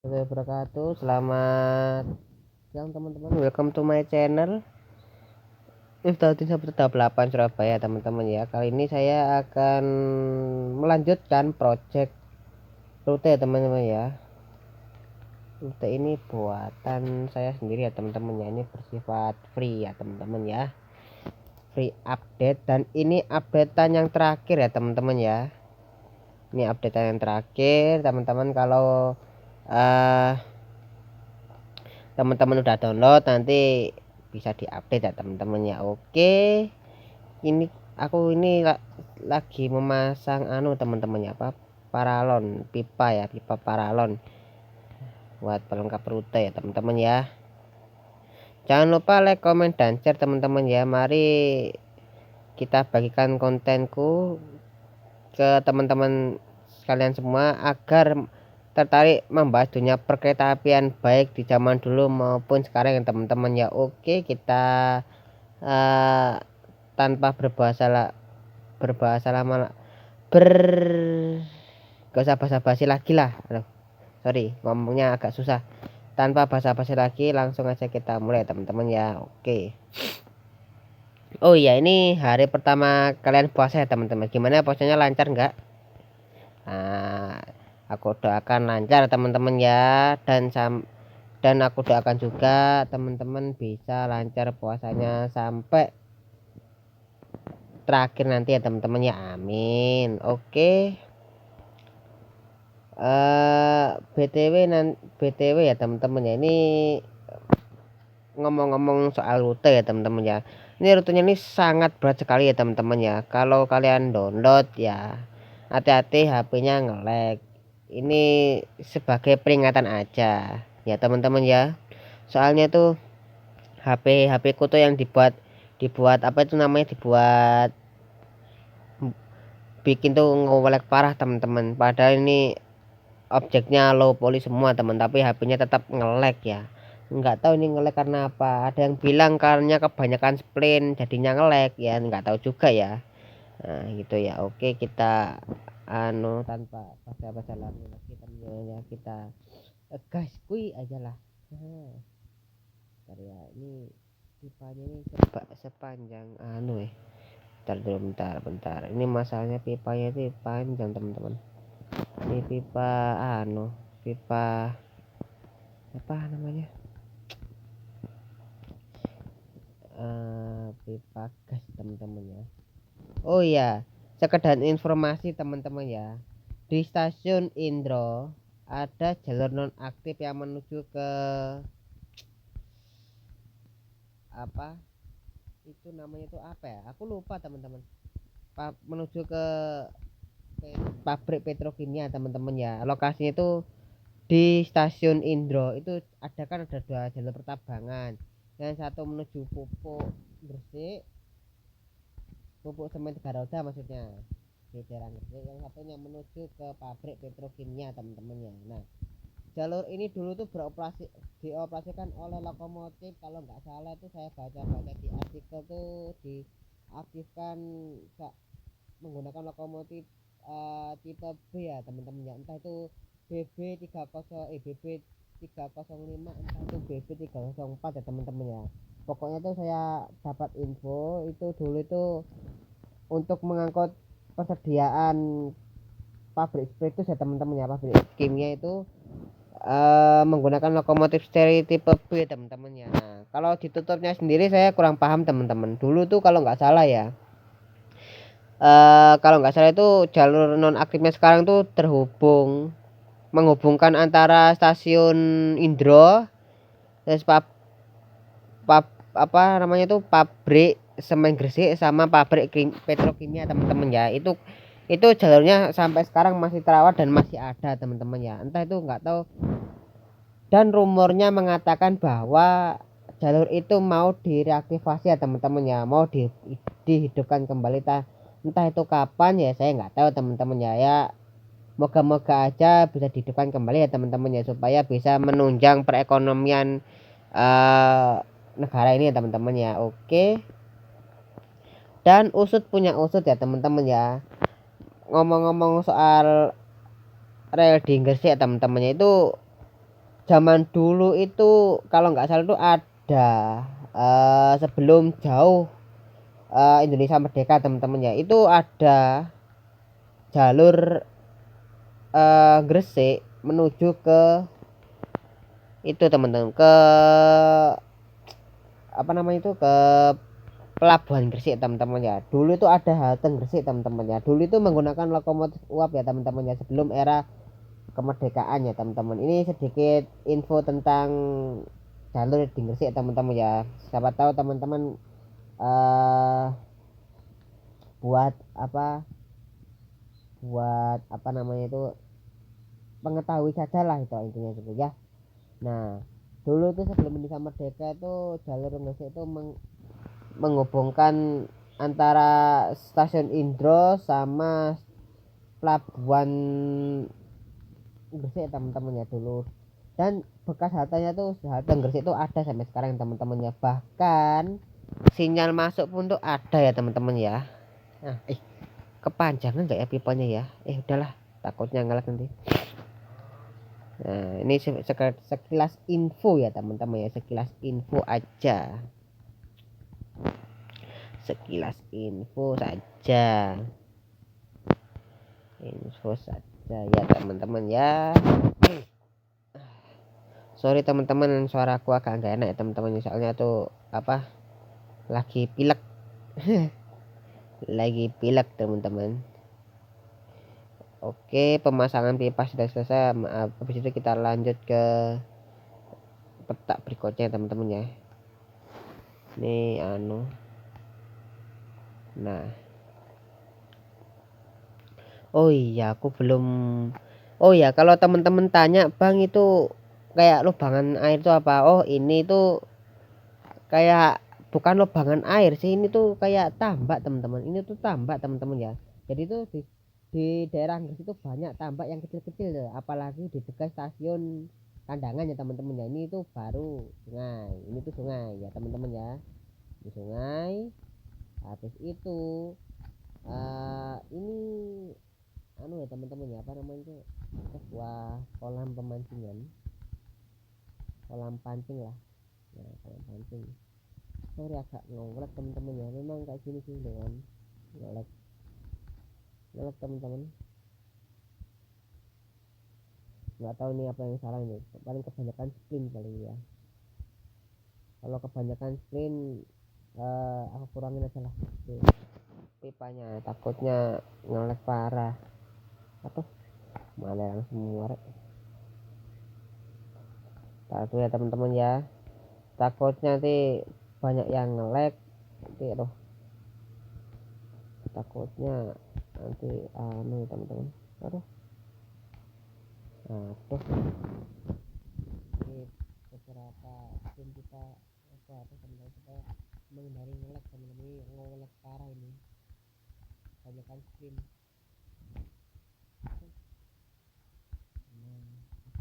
Wabarakatuh. Selamat siang teman-teman. Welcome to my channel Miftahudin Saputra 8 Surabaya teman-teman ya. Kali ini saya akan melanjutkan project rute ya teman-teman ya. Rute ini buatan saya sendiri ya teman-teman ya. Ini bersifat free ya teman-teman ya. Free update dan ini updatean yang terakhir ya teman-teman ya. Ini updatean yang terakhir teman-teman. Kalau teman-teman udah download nanti bisa diupdate ya teman-teman ya. Oke, ini aku ini lagi memasang teman-teman ya, apa, paralon pipa ya, pipa paralon buat pelengkap rute ya teman-teman ya. Jangan lupa like, comment, dan share teman-teman ya. Mari kita bagikan kontenku ke teman-teman sekalian semua agar tertarik membahas dunia perkeretaapian baik di zaman dulu maupun sekarang ya teman-teman ya. Oke, kita tanpa berbahasa lama gak usah basa-basi lagi lah. Aduh, sorry ngomongnya agak susah. Tanpa basa-basi lagi langsung aja kita mulai teman-teman ya. Oke. Oh iya, ini hari pertama kalian puasa ya teman-teman. Gimana puasanya, lancar nggak? Nah, aku doakan lancar teman-teman ya, dan aku doakan juga teman-teman bisa lancar puasanya sampai terakhir nanti ya teman-teman ya, amin. Oke. BTW ya teman-teman ya, ini ngomong-ngomong soal rute ya teman-teman ya, ini rutenya ini sangat berat sekali ya teman-teman ya. Kalau kalian download ya hati-hati HP-nya nge-lag. Ini sebagai peringatan aja ya teman-teman ya, soalnya tuh HP ku tuh yang dibuat apa itu namanya, dibuat bikin tuh nge-lag parah teman-teman. Padahal ini objeknya low poly semua teman, tapi HP-nya tetap nge-lag ya. Nggak tahu ini nge-lag karena apa. Ada yang bilang karena kebanyakan spleen jadinya nge-lag ya, nggak tahu juga ya. Nah gitu ya. Oke, kita tanpa basa-basi lagi teman ya, kita gas kui aja lah. Bentar ya, ini pipanya ini coba sepanjang bentar dulu, bentar. Ini masalahnya pipanya itu panjang teman-teman. Ini pipa pipa apa namanya, pipa gas teman-teman ya. Oh iya, sekedar informasi teman-teman ya, di stasiun Indro ada jalur non aktif yang menuju ke apa itu namanya, itu apa ya, aku lupa teman-teman. Menuju ke pabrik petrokimia teman-teman ya. Lokasinya itu di stasiun Indro. Itu ada dua jalur pertambangan. Yang satu menuju Pupuk Gresik, Pupuk Semen Garuda maksudnya, di daerah Gresik. Yang satunya menuju ke pabrik petrokimia teman-teman ya. Nah, jalur ini dulu tuh dioperasikan oleh lokomotif, kalau nggak salah itu saya baca-baca di artikel tuh diaktifkan menggunakan lokomotif tipe B ya teman-teman ya. Entah itu BB 305, entah itu BB 304 ya teman-teman ya. Pokoknya tuh saya dapat info itu dulu itu untuk mengangkut persediaan pabrik spiritus ya teman-teman ya, pabrik kimia itu menggunakan lokomotif seri tipe B teman-teman ya. Nah, kalau ditutupnya sendiri saya kurang paham teman-teman. Dulu tuh kalau nggak salah ya, itu jalur non aktifnya sekarang tuh menghubungkan antara stasiun Indro, terus apa namanya tuh, pabrik semen Gresik sama pabrik petrokimia teman-teman ya. Itu jalurnya sampai sekarang masih terawat dan masih ada teman-teman ya. Entah itu nggak tahu, dan rumornya mengatakan bahwa jalur itu mau direaktivasi ya teman-teman ya, mau dihidupkan kembali. Entah itu kapan ya, saya nggak tahu teman-teman ya. Ya moga-moga aja bisa dihidupkan kembali ya teman-teman ya, supaya bisa menunjang perekonomian negara ini ya teman-teman ya. Oke, dan usut punya usut ya teman-teman ya. Ngomong-ngomong soal rel di Gresik ya teman-teman ya, itu zaman dulu itu kalau nggak salah itu ada sebelum jauh Indonesia merdeka teman-teman ya, itu ada jalur Gresik menuju ke itu teman-teman, ke apa namanya itu, ke pelabuhan Gresik teman-teman ya. Dulu itu ada halte Gresik teman-teman ya, dulu itu menggunakan lokomotif uap ya teman-teman ya, sebelum era kemerdekaan ya teman-teman. Ini sedikit info tentang jalur di Gresik teman-teman ya, siapa tahu teman-teman buat apa, buat apa namanya itu, mengetahui saja lah itu intinya gitu ya. Nah dulu tuh sebelum Indonesia merdeka itu jalur Gresik itu menghubungkan antara stasiun Indro sama pelabuhan Gresik teman-teman ya dulu. Dan bekas hatenya tuh halte Gresik itu ada sampai sekarang teman-teman ya, bahkan sinyal masuk pun tuh ada ya teman-teman ya. Nah kepanjangan nggak ya pipanya ya, udahlah takutnya ngelak nanti. Nah ini sekilas info ya teman-teman ya, sekilas info aja, sekilas info saja, info saja ya teman-teman ya. Sorry teman-teman, suara aku agak nggak enak ya teman-teman, soalnya tuh apa, lagi pilek. Lagi pilek teman-teman. Oke, pemasangan pipa sudah selesai. Habis itu kita lanjut ke petak berikutnya teman-teman ya. Ini nah, oh iya aku belum, oh ya kalau teman-teman tanya bang itu kayak lubangan air itu apa, oh ini tuh kayak bukan lubangan air sih, ini tuh kayak tambak teman-teman, ini tuh tambak teman-teman ya. Jadi tuh di daerah Gresik itu banyak tambak yang kecil-kecil ya, apalagi di dekat stasiun Kandangan ya teman-teman ya. Ini tuh baru sungai, ini tuh sungai ya teman-teman ya, di sungai. Habis itu ini ya teman-teman ya, apa namanya itu, sebuah kolam pemancingan, kolam pancing lah ya, kolam pancing. Sorry agak ngelek teman-teman ya, memang kayak gini sih dengan ngelek teman-teman, nggak tahu ini apa yang salah ini, paling kebanyakan sprint kali ya. Kalau kebanyakan sprint aku kurangin aja lah pipanya, takutnya ngelek parah. Atau malah langsung muarek. Tahu ya teman-teman ya, takutnya nanti banyak yang ngelek nanti, aduh takutnya nanti teman-teman, aduh ini beberapa tim kita apa teman-teman, supaya menghindari ngelek teman-teman. Ini ngelek parah ini, banyakan sprint.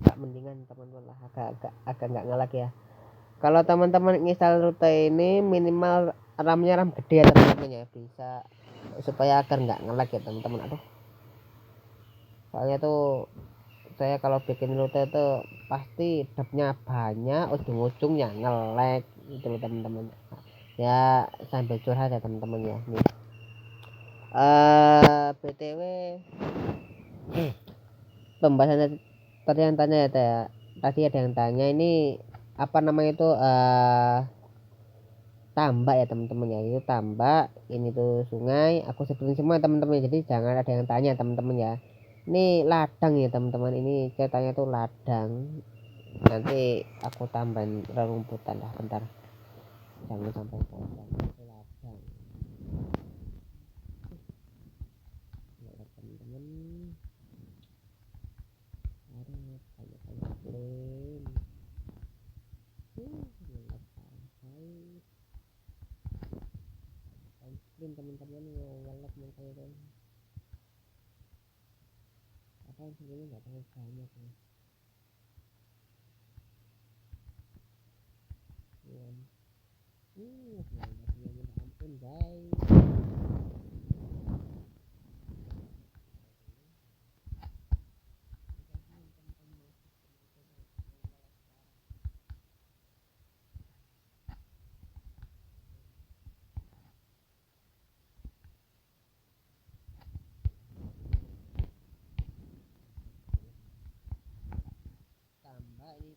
Agak mendingan teman-teman lah, agak nggak ngelek ya. Kalau teman-teman install rute ini minimal RAM-nya RAM gede ya teman-teman ya, bisa supaya agar nggak ngelek ya teman-teman. Aduh soalnya tuh saya kalau bikin rute itu pasti dapnya banyak, ujung-ujungnya ngelek gitu loh teman-teman ya. Sambil curhat ya teman-teman ya. Nih BTW pembahasannya tadi yang tanya ya, tadi ada yang tanya ini apa namanya itu tambak ya teman-teman ya, itu tambak, ini tuh sungai, aku sebutin semua teman-teman, jadi jangan ada yang tanya teman-teman ya. Ini ladang ya teman-teman, ini ceritanya tuh ladang, nanti aku tambahin rerumputan lah bentar, jangan sampai panjang. Itu ladang ya teman-teman, ada banyak-banyak klaim teman-teman, ngelek mengkalian apa yang sebenarnya nggak terlalu banyak ya. Ampun guys.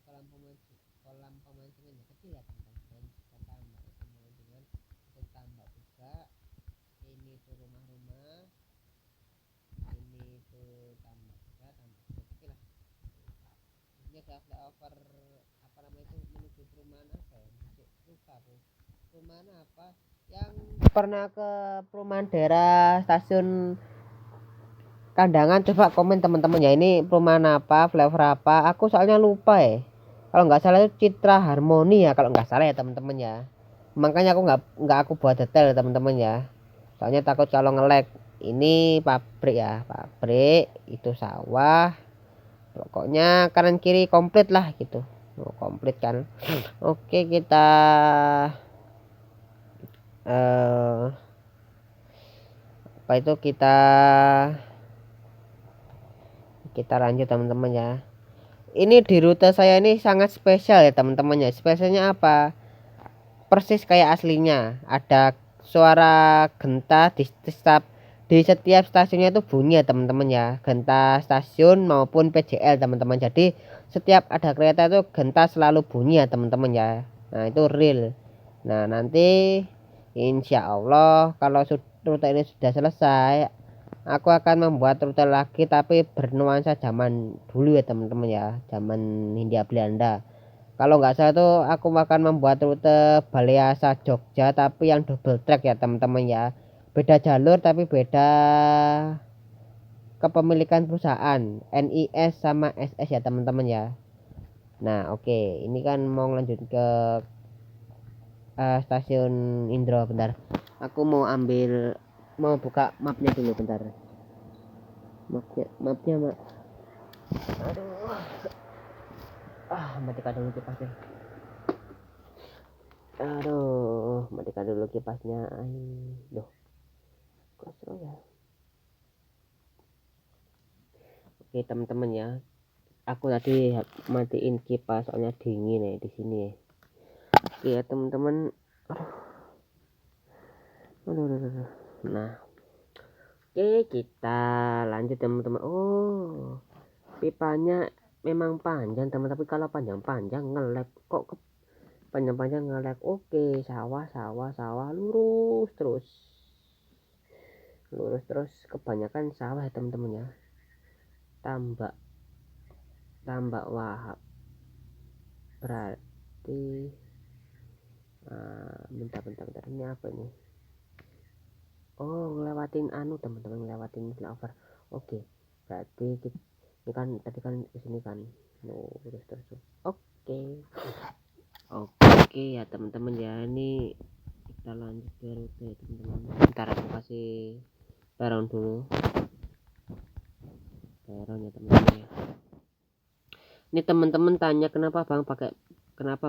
kolam pemancingan kecil ya teman-teman, kita tambah itu pemancingan, kita tambah juga ini tuh rumah-rumah, ini tuh tambah juga kecil lah. Ini ada flyover apa namanya itu menuju perumahan apa ya, lupa tuh perumahan apa yang pernah ke perumahan daerah stasiun Kandangan, coba komen teman-teman ya, ini perumahan apa, flavor apa, aku soalnya lupa ya. Kalau nggak salah itu Citra Harmoni ya, kalau nggak salah ya teman-teman ya. Makanya aku nggak aku buat detail ya teman-teman ya, soalnya takut kalau nge-lag. Ini pabrik ya, pabrik itu sawah, pokoknya kanan kiri komplit lah gitu. Oh, komplit kan. Oke, kita eh apa itu kita lanjut teman-teman ya. Ini di rute saya ini sangat spesial ya teman-teman ya. Spesialnya apa? Persis kayak aslinya. Ada suara genta di setiap stasiunnya itu bunyi ya teman-teman ya. Genta stasiun maupun PJL teman-teman. Jadi setiap ada kereta itu genta selalu bunyi ya teman-teman ya. Nah, itu real. Nah, nanti insya Allah kalau rute ini sudah selesai, aku akan membuat rute lagi tapi bernuansa zaman dulu ya teman-teman ya, zaman Hindia Belanda. Kalau nggak salah tuh aku akan membuat rute Baleasa Jogja tapi yang double track ya teman-teman ya. Beda jalur tapi beda kepemilikan perusahaan, NIS sama SS ya teman-teman ya. Nah, oke, ini kan mau lanjut ke stasiun Indro. Bentar, aku mau buka mapnya dulu bentar. Mapnya mak. Aduh, matikan dulu kipasnya. Matikan dulu kipasnya. Loh, kosong ya. Oke teman-teman ya, aku tadi matiin kipas soalnya dingin ya di sini ya. Oke ya teman-teman. Nah, oke, kita lanjut teman-teman. Oh, pipanya memang panjang teman, tapi kalau panjang-panjang nge-lag kok panjang-panjang nge-lag. Oke, sawah lurus terus kebanyakan sawah ya teman-teman ya. Tambak Wahab berarti bentar ini apa ini? Oh, ngelewatin teman-teman, ngelewatin flyover. Oke, berarti ini kan tadi kan kesini kan terus oke ya teman-teman ya, ini kita lanjut ke rute ya teman-teman. Bentar aku kasih background dulu, background ya teman-teman ya. Ini teman-teman tanya kenapa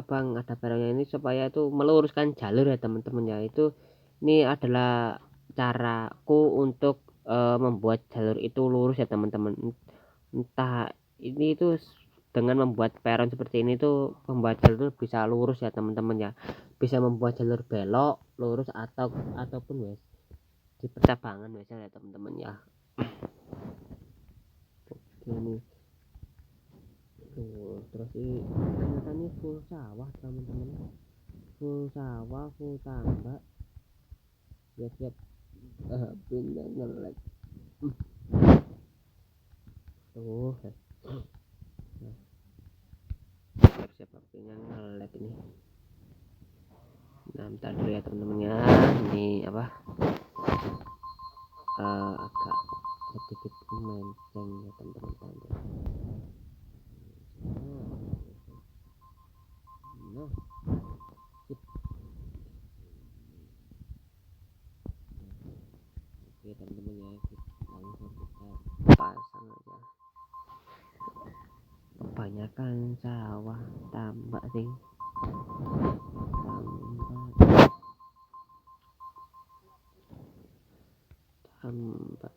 bang ada backgroundnya, ini supaya itu meluruskan jalur ya teman-teman ya. Itu ini adalah caraku untuk membuat jalur itu lurus ya teman-teman. Entah ini itu dengan membuat peron seperti ini tuh membuat jalur bisa lurus ya teman-teman ya, bisa membuat jalur belok lurus ataupun wes di percabangan wes ya teman-teman ya. Ini tuh terus ini ternyata ini full sawah teman-teman, full sawah, full tambak ya. Siap pindah ngelek tuh. Siap pindah ngelek ini. Nah, bentar dulu ya teman-teman ya, ini apa agak sedikit melenceng ya teman-teman. Nah, oke teman-teman ya, langsung kita pasang aja. Kebanyakan sawah tambak sih, tambak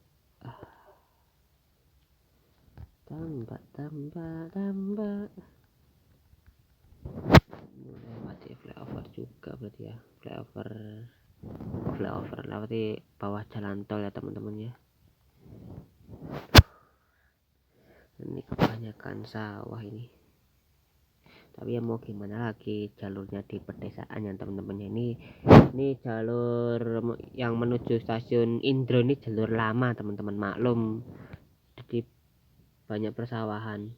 lewati flyover juga berarti ya, flyover lewati bawah jalan tol ya teman-teman ya. Ini kebanyakan sawah ini. tapi ya mau gimana lagi, jalurnya di pedesaan ya teman-teman. Ini jalur yang menuju stasiun Indro, ini jalur lama teman-teman, maklum jadi banyak persawahan.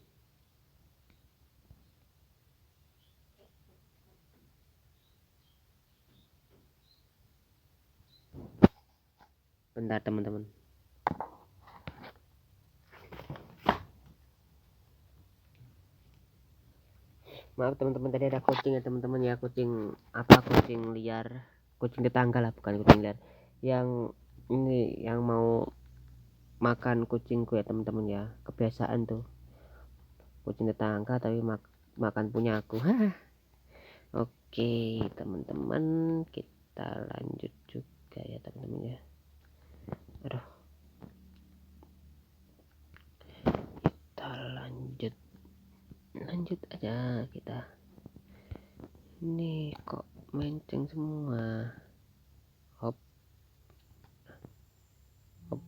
Bentar teman-teman, maaf teman-teman, tadi ada kucing ya teman-teman ya, kucing liar, kucing tetangga lah, bukan kucing liar, yang ini yang mau makan kucingku ya teman-teman ya. Kebiasaan tuh kucing tetangga tapi makan punya aku. Oke teman-teman, kita lanjut juga ya teman-teman ya. Aduh, kita lanjut aja kita. Ini kok menceng semua. Hop hop.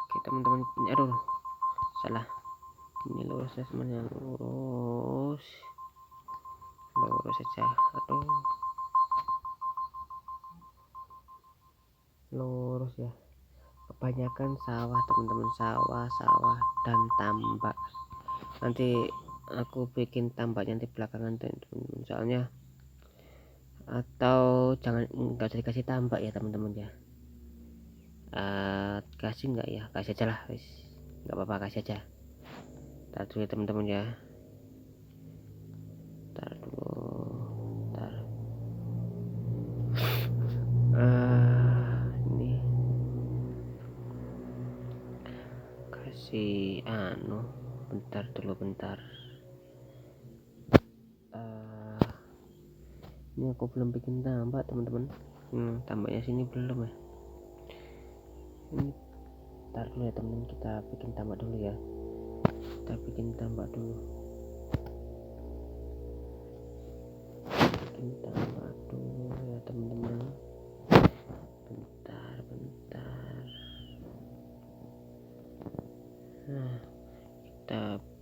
Oke teman-teman, aduh salah, ini lurus ya semuanya, lurus saja. Aduh, lurus ya. Kebanyakan sawah teman-teman, sawah dan tambak. Nanti aku bikin tambaknya nanti belakangan teman-teman, soalnya, atau jangan, nggak usah dikasih tambak ya teman-teman ya. Kasih nggak ya, kasih aja lah wis, nggak apa-apa, kasih aja. Ntar dulu ya teman-teman ya, ntar dulu, ntar. Ini kasih bentar dulu, bentar. Ini aku belum bikin tambak teman-teman. Tambaknya sini belum ya. Ini ntar dulu ya teman-teman, kita bikin tambak dulu ya. Kita bikin tambak dulu. Ya teman-teman. Bentar. Nah, kita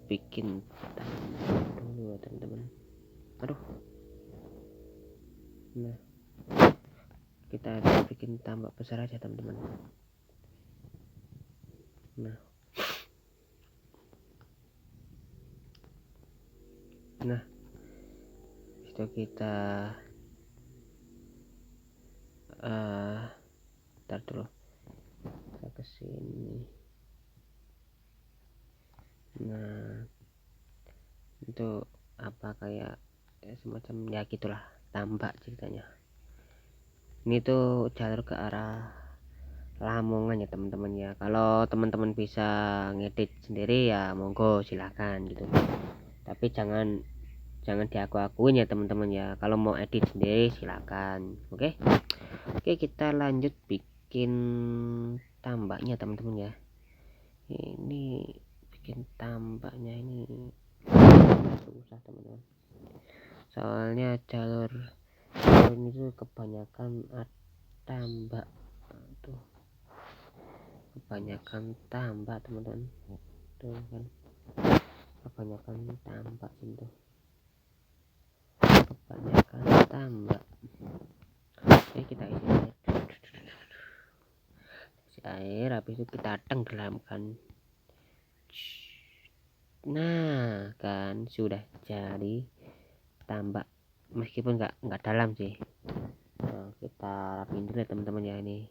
bikin tambak dulu ya teman-teman. Aduh. Nah, kita bikin tambak besar aja teman-teman. Nah, itu kita ntar dulu, kita kesini. Nah, itu apa, kayak semacam ya gitulah, tambak ceritanya. Ini tuh jalur ke arah Lamongan ya teman-teman ya. Kalau teman-teman bisa ngedit sendiri ya monggo silakan gitu, tapi jangan diaku-akuin ya teman-teman ya. Kalau mau edit sendiri silakan. Oke, kita lanjut bikin tambaknya teman-teman ya. Ini bikin tambaknya ini susah teman-teman, soalnya jalur ini tuh kebanyakan tambak tuh, kebanyakan tambak teman-teman tuh kan, kebanyakan tambak itu, kebanyakan tambak. Oke, kita isi air, habis itu kita tenggelamkan. Nah kan sudah jadi tambak, meskipun nggak dalam sih. Nah, kita rapiin dulu ya teman-teman ya, ini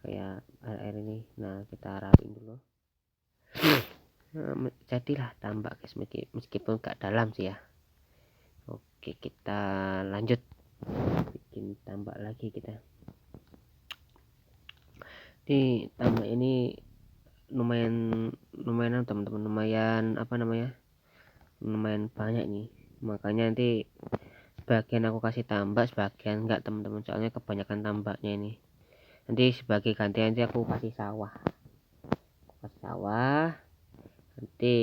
kayak air ini. Nah, kita rapiin dulu. Jadilah tambak guys, meskipun nggak dalam sih ya. Oke, kita lanjut bikin tambak lagi kita. Di tambak ini lumayan teman-teman, lumayan apa namanya, lumayan banyak nih, makanya nanti sebagian aku kasih tambak, sebagian enggak teman-teman, soalnya kebanyakan tambaknya ini. Nanti sebagai gantian nanti aku kasih sawah, nanti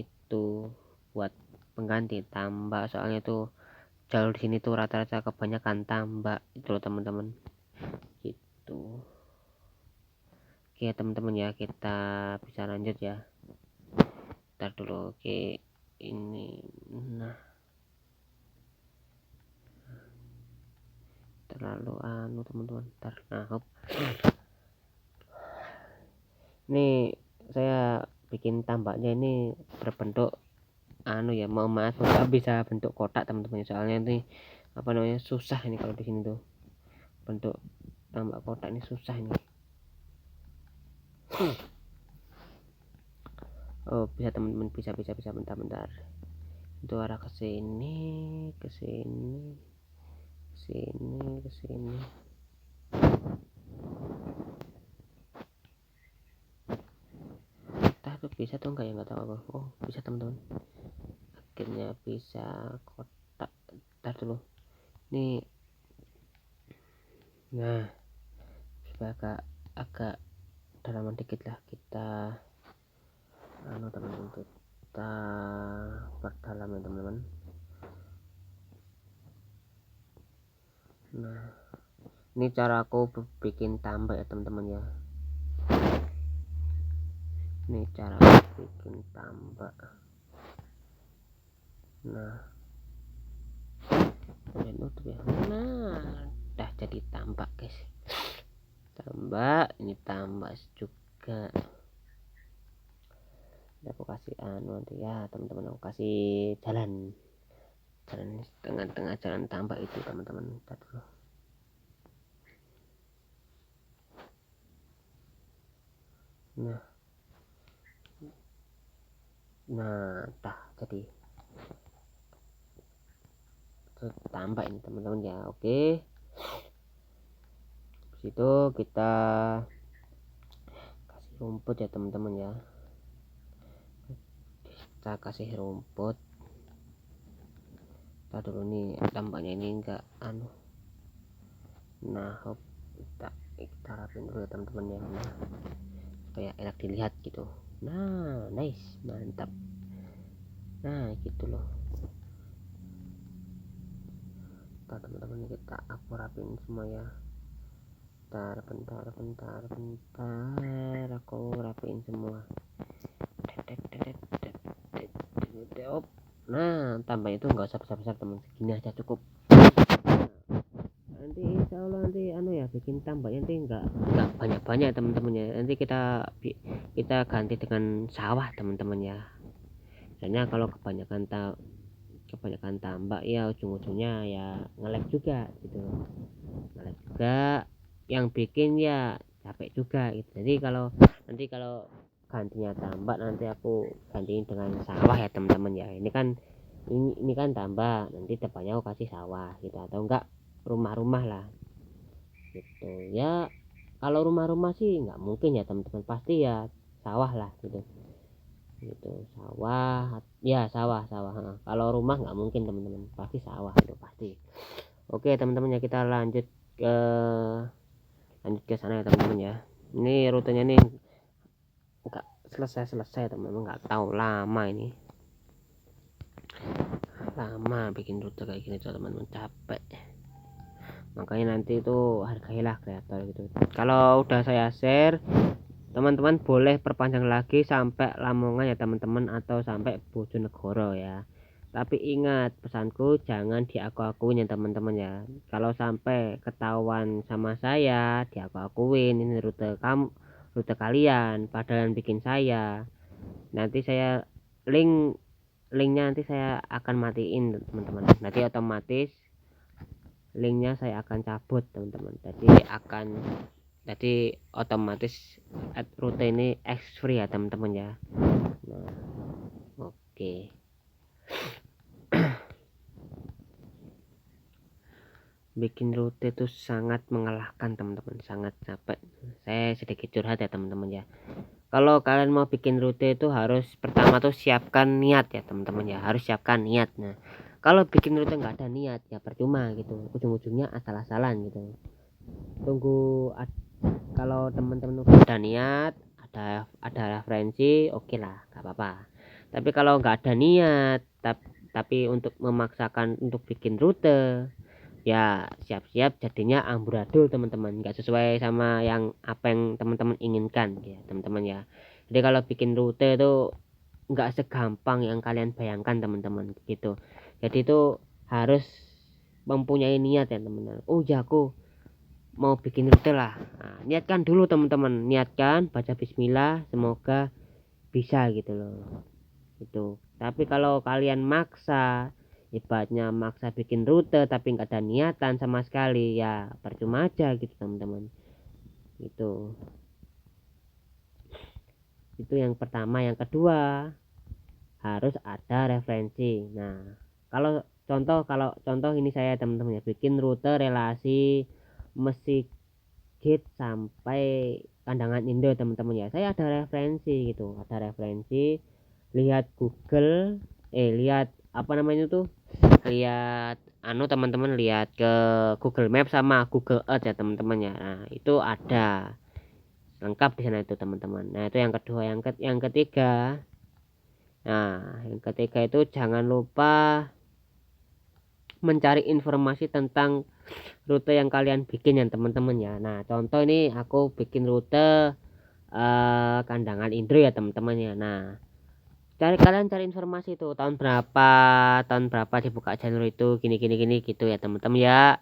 itu buat pengganti tambak, soalnya tuh jalur di sini tuh rata-rata kebanyakan tambak itu loh teman-teman, Oke teman-teman ya, kita bisa lanjut ya. Ntar dulu. Oke ini, nah terlalu teman-teman. Ntar, nah hop. Ini saya bikin tambaknya ini berbentuk ya, mau maaf nggak bisa bentuk kotak teman-teman, soalnya ini apa namanya, susah ini kalau di sini tuh bentuk tambak kotak ini susah ini. Oh bisa teman-teman, bisa bentar itu arah ke sini ke sini ke sini ke sini. Entah tuh bisa tuh enggak ya, nggak tahu aku. Oh bisa teman-teman, akhirnya bisa kotak. Ntar dulu nih, nah supaya agak dalaman dikit lah, kita teman-teman, kita perdalam ya teman-teman. Nah ini cara aku bikin tambak ya teman-teman ya, ini cara aku bikin tambak. Nah nutup ya, nah udah jadi tambak guys, tambak ini tambak juga. Aku kasih nanti ya teman-teman, aku kasih jalan tengah-tengah jalan tambak itu teman-teman. Ntar dulu. Nah jadi tambak ini teman-teman ya. Oke, situ kita kasih rumput ya teman-teman ya, kita kasih rumput. Kita dulu nih tambaknya ini enggak nah hop, kita rapin dulu ya teman-teman ya, nah supaya enak dilihat gitu. Nah nice, mantap. Nah gitu loh. Kita teman-teman, kita aku rapin semua ya. Bentar aku rapiin semua. Nah tambah itu nggak usah besar-besar teman, segini aja cukup. Nanti insya Allah nanti ya, bikin tambahnya nanti nggak banyak-banyak teman-teman ya, nanti kita ganti dengan sawah teman-teman ya. Soalnya kalau kebanyakan tambak ya ujung-ujungnya ya ngelek juga gitu, yang bikin ya capek juga gitu. Jadi nanti kalau gantinya tambak, nanti aku gantiin dengan sawah ya teman-teman ya. Ini kan tambak, nanti depannya aku kasih sawah gitu, atau enggak rumah-rumah lah gitu ya. Kalau rumah-rumah sih nggak mungkin ya teman-teman, pasti ya sawah lah gitu sawah ya, sawah. Kalau rumah nggak mungkin teman-teman, pasti sawah itu pasti. Oke teman-teman ya, kita lanjut ke sana ya teman-teman ya. Ini rutenya nih nggak selesai teman-teman, nggak tahu lama bikin rute kayak gini teman-teman, capek. Makanya nanti itu hargailah kreator gitu. Kalau udah saya share, teman-teman boleh perpanjang lagi sampai Lamongan ya teman-teman, atau sampai Bojonegoro ya. Tapi ingat pesanku, jangan diaku-akuin ya teman-teman ya. Kalau sampai ketahuan sama saya diaku-akuin ini rute kalian, padahal yang bikin saya, nanti saya linknya nanti saya akan matiin teman-teman. Nanti otomatis linknya saya akan cabut teman-teman, jadi otomatis rute ini free ya teman-teman ya. Nah oke. Bikin rute itu sangat mengalahkan teman-teman, sangat capek. Saya sedikit curhat ya teman-teman ya. Kalau kalian mau bikin rute itu harus pertama tuh siapkan niat ya teman-teman ya, harus siapkan niat. Nah kalau bikin rute nggak ada niat ya percuma gitu, ujung-ujungnya asal-asalan gitu. Kalau teman-teman udah ada niat, ada referensi, oke lah, nggak apa-apa. Tapi kalau nggak ada niat, tapi untuk memaksakan untuk bikin rute, ya siap-siap jadinya amburadul teman-teman, nggak sesuai sama yang apa yang teman-teman inginkan ya teman-teman ya. Jadi kalau bikin rute itu nggak segampang yang kalian bayangkan teman-teman gitu. Jadi itu harus mempunyai niat ya teman-teman. Oh ya, aku mau bikin rute lah. Nah, niatkan dulu teman-teman, niatkan, baca bismillah, semoga bisa gitu loh. Itu tapi kalau kalian maksa, ibaratnya maksa bikin rute tapi nggak ada niatan sama sekali, ya percuma aja gitu teman-teman. Itu yang pertama. Yang kedua, harus ada referensi. Nah, kalau contoh ini saya teman-teman ya, bikin rute relasi Mesigit sampai Kandangan Indo teman-teman ya. Saya ada referensi gitu, ada referensi, lihat Google, lihat apa namanya tuh, lihat teman-teman, lihat ke Google Map sama Google Earth ya teman-teman ya. Nah, itu ada lengkap di sana itu teman-teman. Nah, itu yang kedua. Yang ketiga, itu jangan lupa mencari informasi tentang rute yang kalian bikin ya teman-teman ya. Nah, contoh ini aku bikin rute Kandangan Indro ya teman-teman ya. Nah, kalian cari informasi itu tahun berapa dibuka jalur itu, gini gini gini gitu ya teman-teman ya.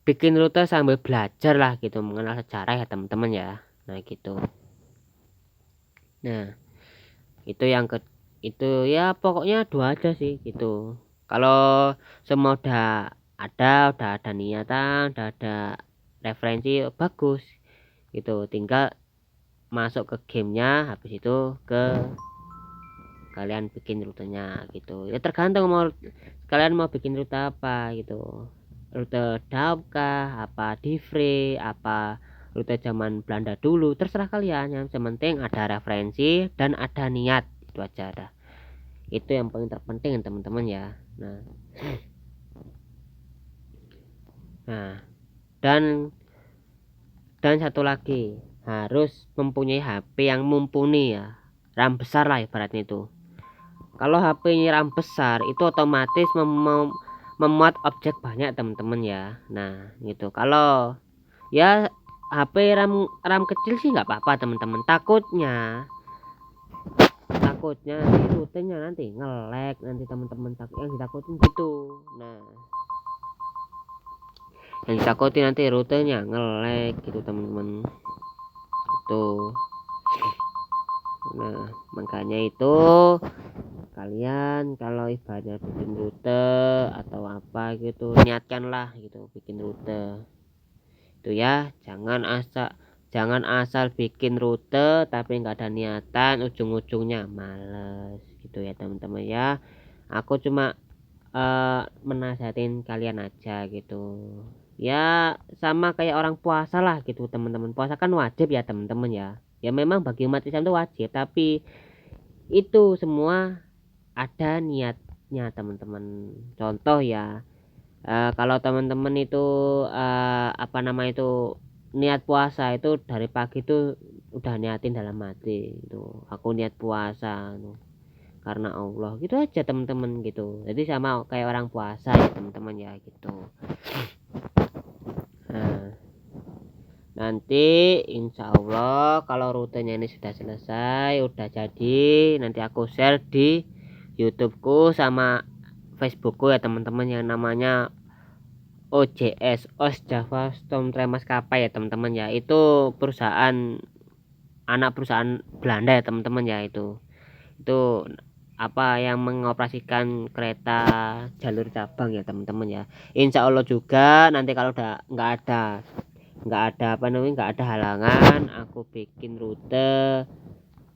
Bikin rute sambil belajar lah gitu, mengenal sejarah ya teman-teman ya. Nah gitu. Nah, itu yang ke itu ya, pokoknya dua aja sih gitu. Kalau semua udah ada niatan, udah ada referensi, bagus gitu. Tinggal masuk ke gamenya, habis itu ke kalian bikin rutenya gitu ya. Tergantung kalian mau bikin rute apa gitu, rute Daup kah, apa di free, apa rute zaman Belanda dulu, terserah kalian. Yang penting ada referensi dan ada niat, itu aja dah. Itu yang paling terpenting teman-teman ya. Nah, dan satu lagi, harus mempunyai HP yang mumpuni ya, RAM besar lah ibaratnya itu. Kalau HP-nya RAM besar itu otomatis memuat objek banyak teman-teman ya. Nah gitu. Kalau ya HP RAM RAM kecil sih nggak apa-apa teman-teman. Takutnya nanti rutenya nanti nge-lag, nanti teman-teman yang ditakutin gitu. Nah, yang ditakutin nanti rutenya nge-lag gitu teman-teman. Itu. Nah, makanya itu kalian kalau ibaratnya bikin rute atau apa gitu, niatkanlah gitu bikin rute itu ya. Jangan asal bikin rute tapi nggak ada niatan, ujung-ujungnya males gitu ya teman-teman ya. Aku cuma menasihatin kalian aja gitu ya, sama kayak orang puasa lah gitu teman-teman. Puasa kan wajib ya teman-teman ya. Ya memang bagi umat Islam itu wajib, tapi itu semua ada niatnya teman-teman. Contoh ya, kalau teman-teman itu apa nama itu, niat puasa itu dari pagi itu udah niatin dalam hati itu, aku niat puasa itu karena Allah, gitu aja teman-teman gitu. Jadi sama kayak orang puasa ya teman-teman ya gitu. Nah, nanti insya Allah kalau rutenya ini sudah selesai, udah jadi, nanti aku share di YouTubeku sama Facebookku ya teman-teman, yang namanya OJS, OS Java Storm Train Maskapai ya teman-teman ya. Itu anak perusahaan Belanda ya teman-teman ya. Itu apa yang mengoperasikan kereta jalur cabang ya teman-teman ya. Insya Allah juga nanti kalau udah nggak ada halangan, aku bikin rute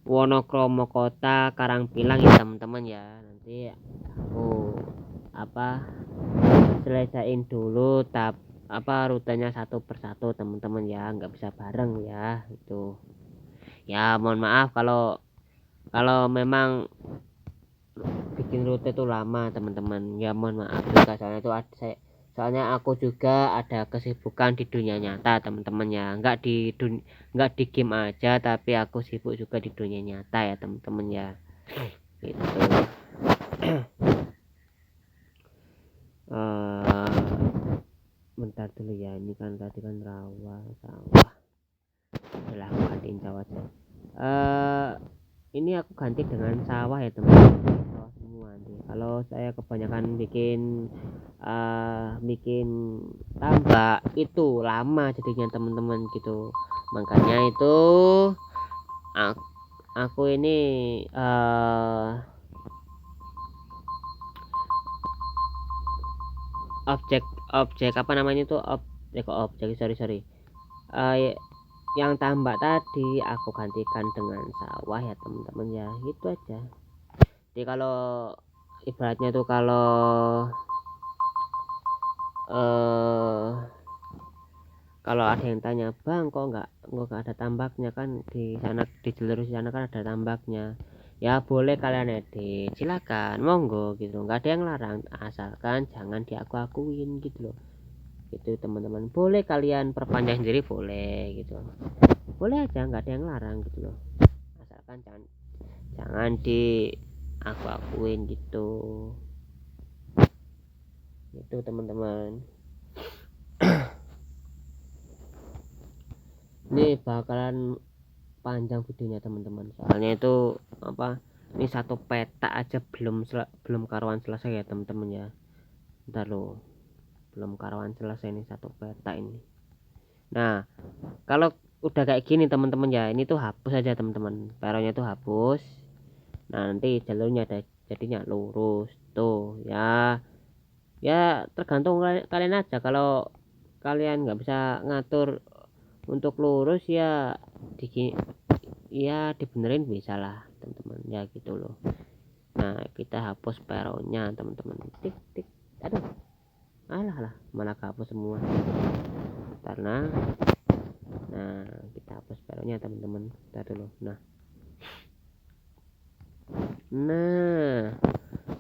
Wonokromo Kota Karangpilang ya teman-teman ya. Nanti aku selesaiin dulu rutenya satu persatu teman-teman ya, nggak bisa bareng ya itu ya. Mohon maaf kalau memang bikin rute itu lama teman-teman ya, mohon maaf juga. Soalnya aku juga ada kesibukan di dunia nyata teman-teman ya, nggak di game aja, tapi aku sibuk juga di dunia nyata ya teman-teman ya gitu. bentar dulu ya, ini kan tadi kan rawa sawah. Udah aku gantiin sawah aja. Ini aku ganti dengan sawah ya teman-teman, sawah semua nih. Kalau saya kebanyakan bikin tambak itu lama jadinya teman-teman gitu, makanya itu aku ini objek apa namanya itu objek sorry yang tambak tadi aku gantikan dengan sawah ya teman-teman ya, gitu aja. Jadi kalau ibaratnya tuh kalau kalau ada yang tanya, bang kok nggak ada tambaknya, kan di sana di jalur sana kan ada tambaknya. Ya boleh kalian edit, silakan monggo gitu, nggak ada yang larang, asalkan jangan diaku-akuin gitu loh. Gitu teman-teman, boleh kalian perpanjang sendiri boleh gitu, boleh aja, nggak ada yang larang gitu loh, asalkan jangan di akuin gitu. Itu teman-teman. Ini bakalan panjang videonya teman-teman, soalnya itu apa, ini satu peta aja belum karuan selesai ya teman-teman ya. Bentar lo, belum karuan selesai nih satu peta ini. Nah kalau udah kayak gini teman-teman ya, ini tuh hapus aja teman-teman, peronnya tuh hapus. Nah nanti jalurnya ada jadinya lurus tuh ya. Ya tergantung kalian aja, kalau kalian nggak bisa ngatur untuk lurus ya ya dibenerin bisa lah teman-teman ya gitu loh. Nah kita hapus peronnya teman-teman, tik tik, aduh alah malah hapus semua karena nah kita hapus peronnya teman-teman, kita dulu. Nah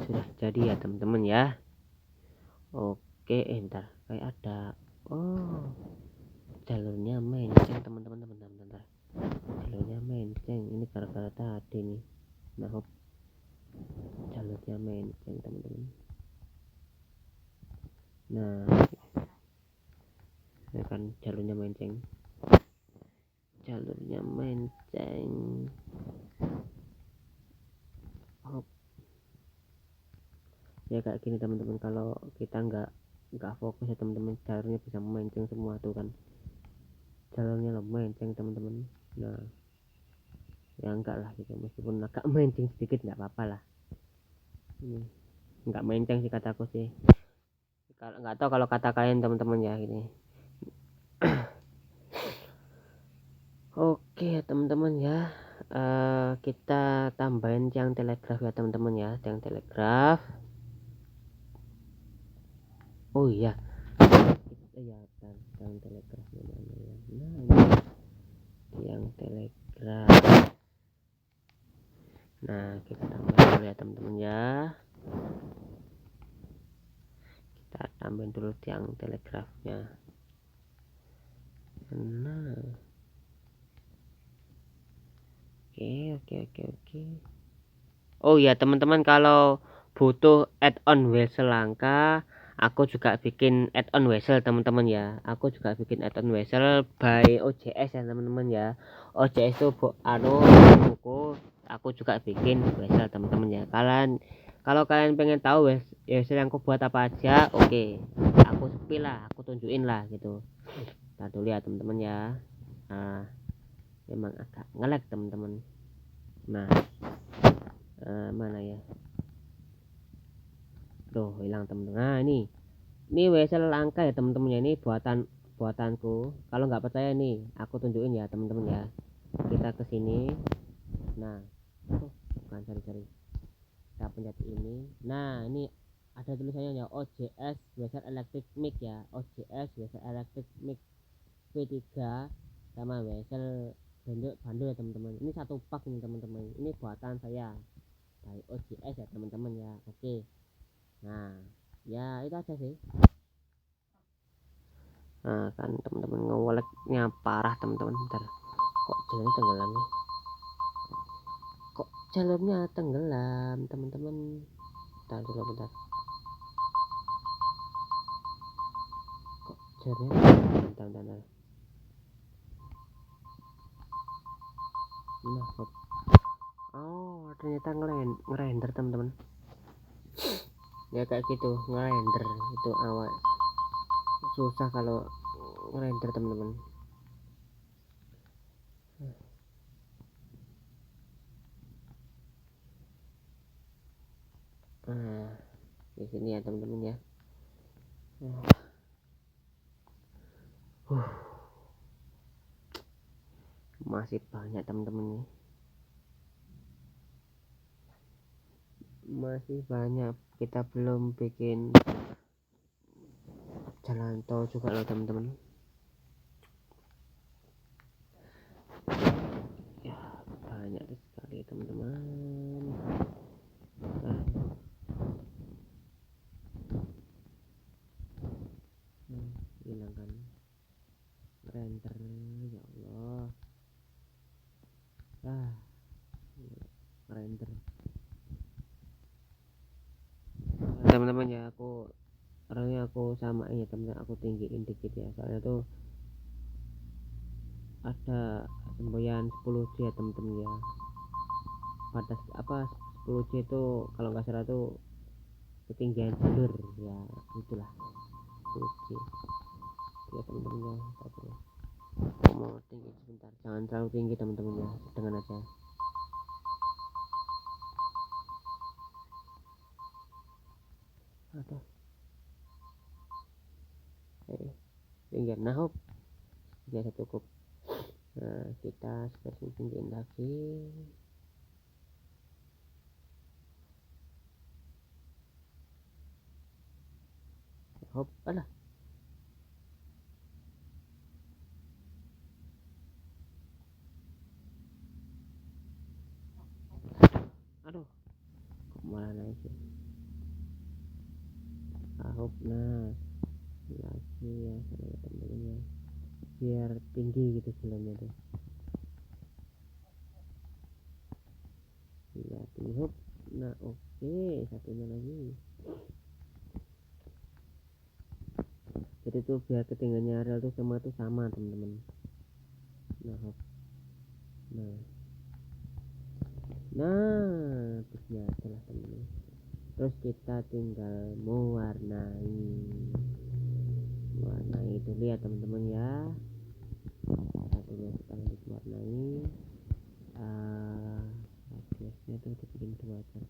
sudah jadi ya teman-teman ya. Oke, ntar kayak ada jalurnya menceng teman-teman, bentar, jalurnya menceng ini gara-gara tadi nih. Nah jalurnya menceng teman-teman. Nah ini kan jalurnya menceng ya kayak gini teman-teman. Kalau kita nggak fokus ya teman-teman, jalurnya bisa menceng semua tuh kan, jalurnya lo menceng teman-teman. Nah ya enggak lah gitu, meskipun agak menceng sedikit nggak apa-apa lah. Ini nggak menceng sih kataku sih, kalau nggak tahu kalau kata kalian teman-teman ya ini. Oke ya teman-teman ya, kita tambahin tiang telegraf ya teman-teman ya, tiang telegraf. Oh iya ya, tiang telegraf mana ya. Nah ini tiang telegraf. Nah kita tambahin dulu ya teman-teman ya, kita tambahin dulu tiang telegrafnya. Nah oke. Oh ya teman-teman, kalau butuh add-on wesel langka, aku juga bikin add-on wesel teman-teman ya. Aku juga bikin add-on wesel by OJS ya teman-teman ya. OJS itu buku, aku juga bikin wesel teman-teman ya. Kalau kalian pengen tahu wesel yang aku buat apa aja, oke, aku spill lah, aku tunjukin lah gitu. Nah dulu ya teman-teman ya. Memang agak ngelag teman-teman. Nah mana ya, tuh hilang teman-teman. Nah ini wesel langka ya teman-teman ya, ini buatanku. Kalau nggak percaya nih aku tunjukin ya teman-teman ya. Kita ke sini. Nah bukan, cari kita pencet ini. Nah ini ada tulisannya ya, OJS wesel electric mic ya, OJS wesel electric mic V3 sama wesel bandul ya teman-teman. Ini satu pak ini teman-teman, ini buatan saya dari OJS ya teman-teman ya. Oke, nah ya itu aja sih. Nah kan teman-teman, ngeweleknya parah teman-teman. Bentar, kok jalurnya tenggelam teman-teman. Bentar dulu, bentar. Jarnya bentar. Nah, hop. Oh, ternyata ngerender teman-teman. Ya kayak gitu, ngerender itu awal susah kalau ngerender teman-teman. Nah, di sini ya teman-teman ya. Masih banyak teman-teman nih. Masih banyak, kita belum bikin jalan tol juga loh teman-teman. Ya, banyak sekali teman-teman. Hilangkan render, ya Allah. Render teman-teman ya, aku orangnya aku samain ya teman-teman, aku tinggiin dikit ya, soalnya tuh ada semboyan 10C ya teman-teman ya, batas apa 10C itu kalau nggak salah tuh ketinggian jalur ya, itulah 10C ya teman-teman ya. Tapi aku mau tinggi sebentar, jangan terlalu tinggi teman-teman ya, sedang aja. Aduh, tinggian nah hop biasa cukup. Nah, kita seperti tinggiin lagi. Hop, alah. Aduh, kok malah naik sih. Hop, nah lagi ya sama temen-temen ya, biar tinggi gitu jalannya tuh. Ya, tinggi hop. Nah, oke, satunya lagi. Jadi tuh biar ketinggiannya areal tuh semua tuh sama teman-teman. Nah, hop. Nah, ternyata lah teman-teman. Terus kita tinggal mewarnai dulu ya teman-teman ya. Kita lanjut warnai. Radiusnya tuh dibikin 2 aja.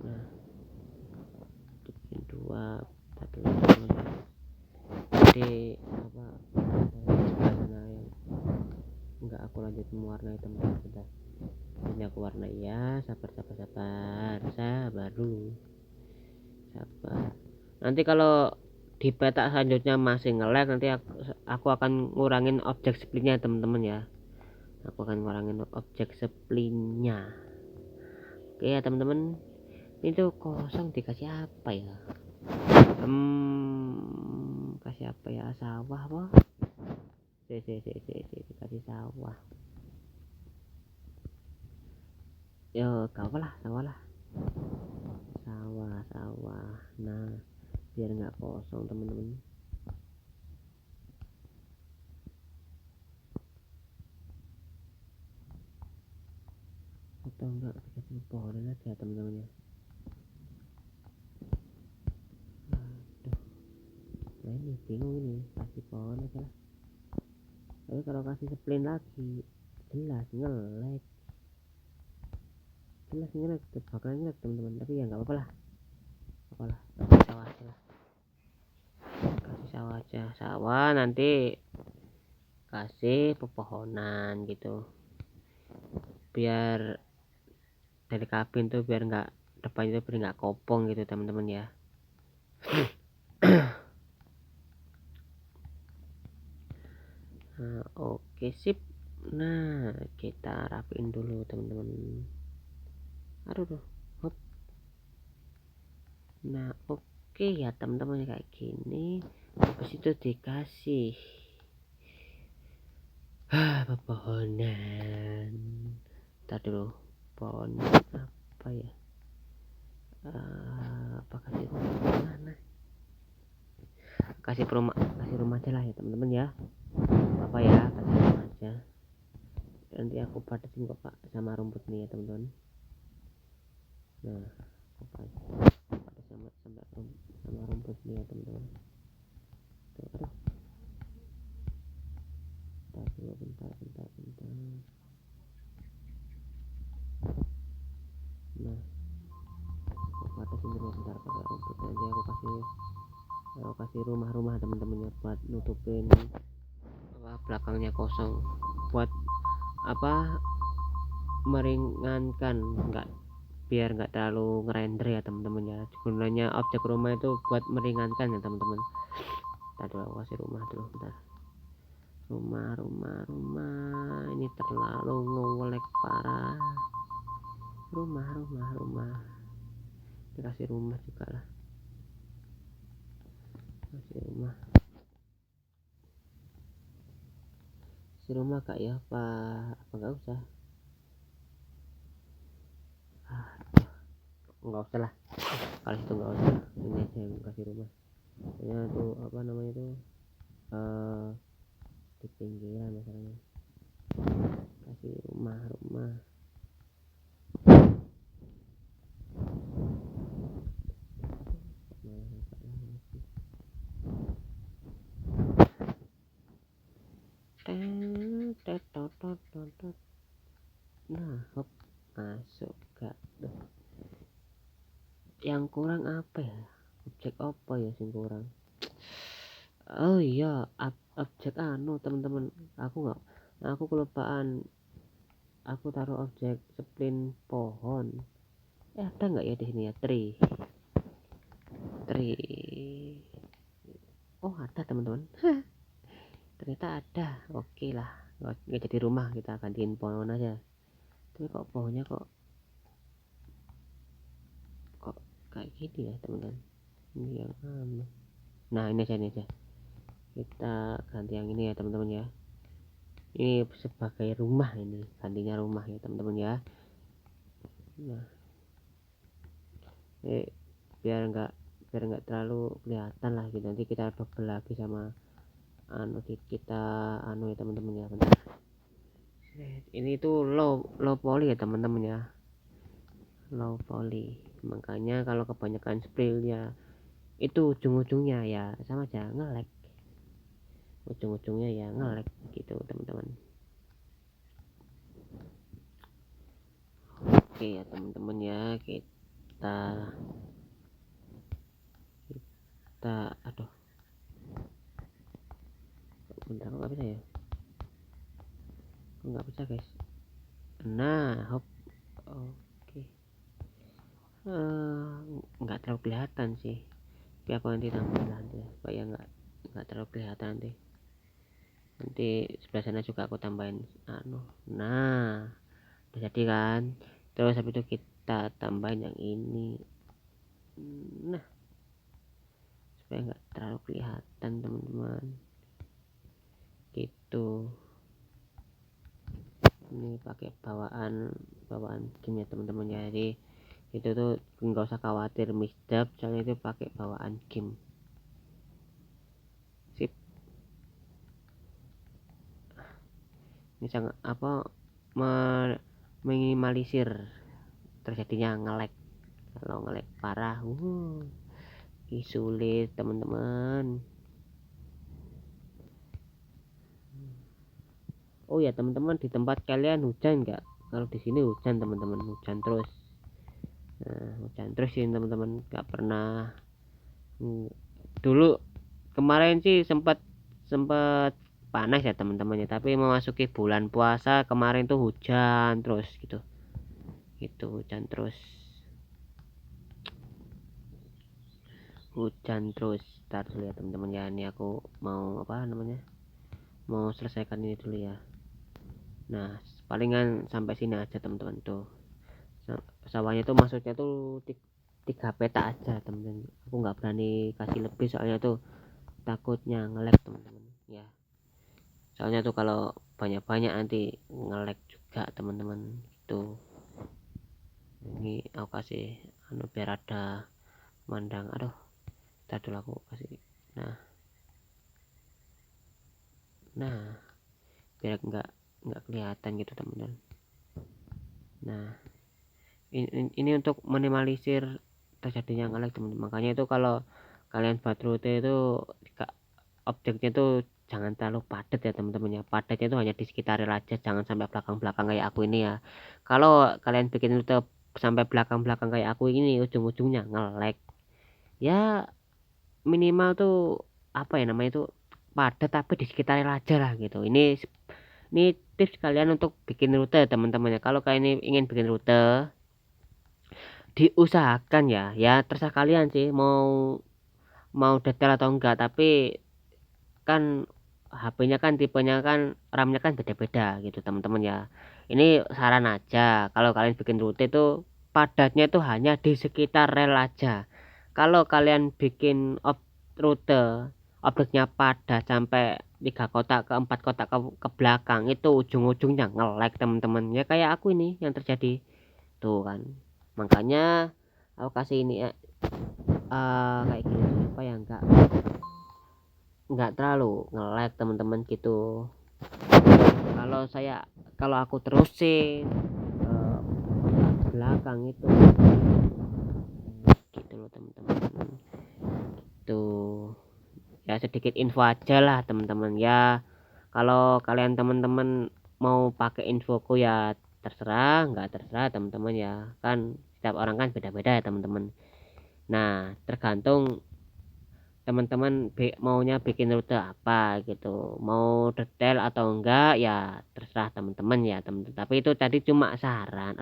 Nah, dibikin 2 satu lagi. Jadi apa sana yang enggak aku lanjut mewarnai teman-teman, sudah ini aku warnai ya. Sabar dulu, sabar. Nanti kalau di peta selanjutnya masih nge-lag, nanti aku akan ngurangin objek splitnya teman-teman ya. Aku akan ngurangin objek splitnya. Oke ya teman-teman, itu kosong dikasih apa ya? Kasih apa ya? Sawah apa? Dikasih sawah. Ya gak apa lah, sawah lah. Sawah. Nah, biar nggak kosong teman-teman. Atau enggak dikasih pohonan aja teman-teman ya. Nah ini bingung ini, kasih pohon aja lah. Tapi kalau kasih spline lagi jelas nge-lag, bakalan nge-lag teman-teman. Tapi ya nggak apa-apa lah, kasih sawah aja lah. Kasih sawah aja, sawah nanti kasih pepohonan gitu, biar dari kabin tuh biar nggak depannya tuh biar nggak kopong gitu teman-teman ya. Nah, oke sip. Nah, kita rapiin dulu teman-teman. Aduh, hop. Nah, oke ya teman-teman, kayak gini. Habis itu dikasih pepohonan. Ntar dulu, pohon apa ya? Apa kasih pohon mana? kasih rumah aja lah ya teman-teman ya, apa ya, kasih rumah aja. Nanti aku batasin kok Pak sama rumput nih ya teman-teman. Nah aku batas sama rumput nih ya teman-teman. Tuh, aduh. Bentar. Nah aku batasin dulu bentar pakai rumput. Nanti aku kasih rumah teman-teman ya, buat nutupin belakangnya kosong, buat apa, meringankan, biar nggak terlalu ngerender ya teman-teman ya. Gunanya objek rumah itu buat meringankan ya teman-teman. Tadi aku kasih rumah dulu bentar. Rumah ini terlalu ngolek parah. Rumah dikasih rumah juga lah, kasih rumah kak ya, apa nggak usah, nggak usah lah kalau itu, nggak usah, ini aja yang kasih rumah. Ya tuh apa namanya tuh, di pinggiran masalahnya, kasih rumah. Nah hop, masuk kak. Yang kurang apa ya, objek apa ya yang kurang? Oh iya, objek teman-teman, aku kelupaan, aku taruh objek splint pohon. Ada nggak ya di sini ya, tree. Oh ada teman-teman. Ternyata ada. Oke lah, nggak jadi rumah, kita gantiin pohon aja. Tapi kok pohonnya kok kayak gini ya teman-teman, ini yang nah ini aja kita ganti yang ini ya teman-teman ya. Ini sebagai rumah, ini gantinya rumah ya teman-teman ya. Nah biar nggak terlalu kelihatan lah gitu. Nanti kita double lagi sama kita ya teman-teman ya. Bentar. Ini tuh low poly ya teman-teman ya, low poly, makanya kalau kebanyakan spill ya itu ujung-ujungnya ya sama aja nge-lag, gitu teman-teman. Oke ya teman-teman ya, kita aduh bentar, kok nggak bisa ya, nggak bisa guys. Nah hop, oke. Nggak terlalu kelihatan sih, tapi aku nanti tambahin nanti supaya nggak terlalu kelihatan. Nanti sebelah sana juga aku tambahin nah udah jadi kan. Terus habis itu kita tambahin yang ini, nah supaya nggak terlalu kelihatan teman-teman gitu. Ini pakai bawaan game ya teman-teman ya, jadi itu tuh nggak usah khawatir misdap, soalnya itu pakai bawaan game. Sip, ini sangat minimalisir terjadinya nge-lag. Kalau nge-lag parah sulit teman-teman. Oh ya teman-teman, di tempat kalian hujan nggak? Kalau di sini hujan teman-teman, hujan terus. Hujan terus sih teman-teman, nggak pernah. Dulu kemarin sih sempat panas ya teman-teman ya, tapi memasuki bulan puasa kemarin tuh hujan terus gitu, hujan terus. Ntar dulu ya teman-teman ya, ini aku mau mau selesaikan ini dulu ya. Nah palingan sampai sini aja teman-teman. Tuh sawahnya tuh maksudnya tuh 3 peta aja teman-teman, aku nggak berani kasih lebih soalnya tuh takutnya nge-lag teman-teman ya. Soalnya tuh kalau banyak-banyak nanti nge-lag juga teman-teman itu. Ini aku kasih biar ada mandang. Aduh tadi dulu aku kasih. Nah Nah, biar nggak kelihatan gitu teman-teman. Nah, ini untuk minimalisir terjadinya nge-lag teman-teman. Makanya itu kalau kalian buat rute itu objeknya itu jangan terlalu padat ya teman-teman ya. Padatnya itu hanya di sekitar rel aja, jangan sampai belakang-belakang kayak aku ini ya. Kalau kalian bikin rute sampai belakang-belakang kayak aku ini, ujung-ujungnya nge-lag ya. Minimal tuh apa ya namanya itu, padat tapi di sekitar rel aja lah gitu. Ini tips kalian untuk bikin rute teman-teman ya. Kalau kalian ini ingin bikin rute, diusahakan ya terserah kalian sih mau detail atau enggak, tapi kan HP-nya kan tipenya kan RAM-nya kan beda-beda gitu teman-teman ya. Ini saran aja, kalau kalian bikin rute itu padatnya itu hanya di sekitar rel aja. Kalau kalian bikin rute objeknya padat sampai 3 kotak ke 4 kotak ke belakang, itu ujung-ujungnya nge-lag teman-teman ya, kayak aku ini yang terjadi tuh kan. Makanya aku kasih ini kayak gini supaya nggak terlalu nge-lag teman-teman gitu. Kalau aku terusin ke belakang itu gitu loh teman-teman. Tuh ya, sedikit info aja lah teman-teman ya. Kalau kalian teman-teman mau pakai infoku ya terserah, nggak terserah teman-teman ya, kan setiap orang kan beda-beda ya teman-teman. Nah, tergantung teman-teman maunya bikin rute apa gitu, mau detail atau enggak ya terserah teman-teman ya teman-teman. Tapi itu tadi cuma saran,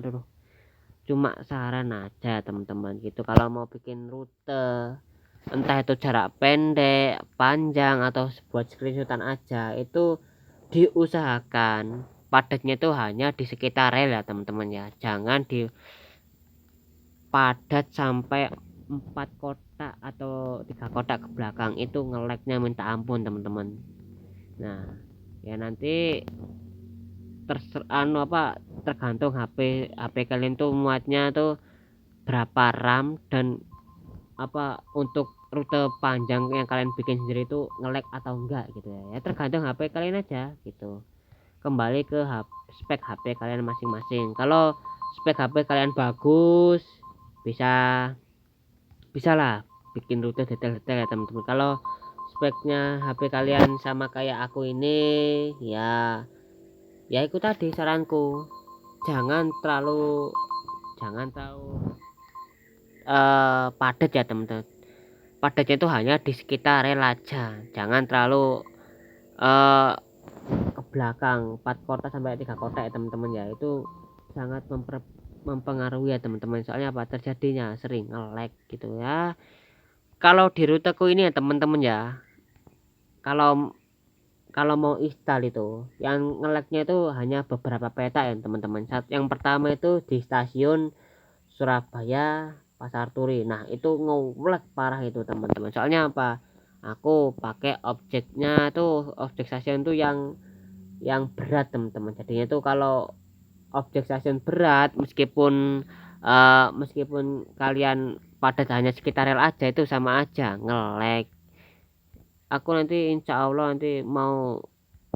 cuma saran aja teman-teman gitu. Kalau mau bikin rute, entah itu jarak pendek, panjang, atau buat screenshotan aja, itu diusahakan padatnya itu hanya di sekitar rel ya teman-teman ya. Jangan di padat sampai 4 kotak atau 3 kotak ke belakang, itu nge-lagnya minta ampun teman-teman. Nah ya nanti tergantung HP kalian tuh muatnya tuh berapa RAM, dan untuk rute panjang yang kalian bikin sendiri itu nge-lag atau enggak gitu ya. Tergantung HP kalian aja gitu. Kembali ke spek HP kalian masing-masing. Kalau spek HP kalian bagus, bisa lah bikin rute detail-detail ya teman-teman. Kalau speknya HP kalian sama kayak aku ini ya itu tadi saranku, jangan terlalu padat ya teman-teman. Padatnya itu hanya di sekitar rel aja, jangan terlalu ke belakang 4 kotak sampai 3 kotak ya teman-teman ya. Itu sangat mempengaruhi ya teman-teman, soalnya terjadinya sering nge-lag gitu ya. Kalau di ruteku ini ya teman-teman ya, kalau mau install itu yang nge-lagnya itu hanya beberapa peta ya teman-teman. Yang pertama itu di stasiun Surabaya Pasar Turi. Nah itu nge-lag parah itu teman-teman, soalnya aku pakai objeknya tuh, objek stasiun tuh yang berat teman-teman. Jadinya tuh kalau objek stasiun berat, meskipun kalian padat hanya sekitar rel aja, itu sama aja nge-lag. Aku nanti insya Allah nanti mau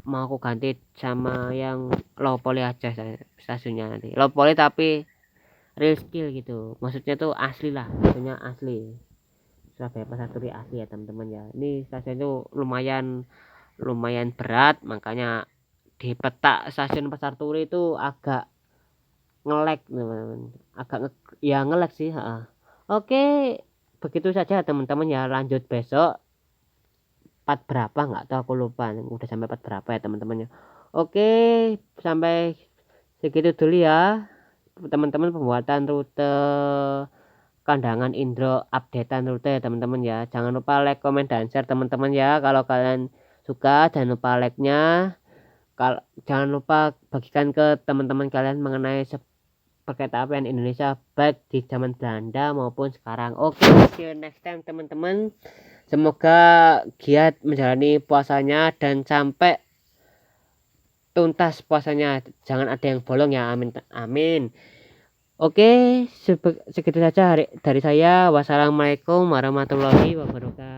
aku ganti sama yang low poly aja stasiunnya, nanti low poly tapi real skill gitu, maksudnya tuh asli lah, maksudnya asli Surabaya Pasar Turi asli ya teman-teman ya. Ini stasiun itu lumayan berat, makanya di peta stasiun Pasar Turi itu agak nge-lag teman-teman, ya nge-lag sih. Oke, begitu saja teman-teman ya, lanjut besok part berapa nggak tahu, aku lupa udah sampai part berapa ya teman-teman ya. Oke, sampai segitu dulu ya teman-teman, pembuatan rute Kandangan Indro, updatean rute ya teman-teman ya. Jangan lupa like, comment, dan share teman-teman ya. Kalau kalian suka jangan lupa like-nya. Jangan lupa bagikan ke teman-teman kalian mengenai perkereta apian Indonesia baik di zaman Belanda maupun sekarang. Oke, see you next time teman-teman. Semoga giat menjalani puasanya dan sampai tuntas puasanya. Jangan ada yang bolong ya, amin amin. Oke, segitu saja dari saya. Wassalamualaikum warahmatullahi wabarakatuh.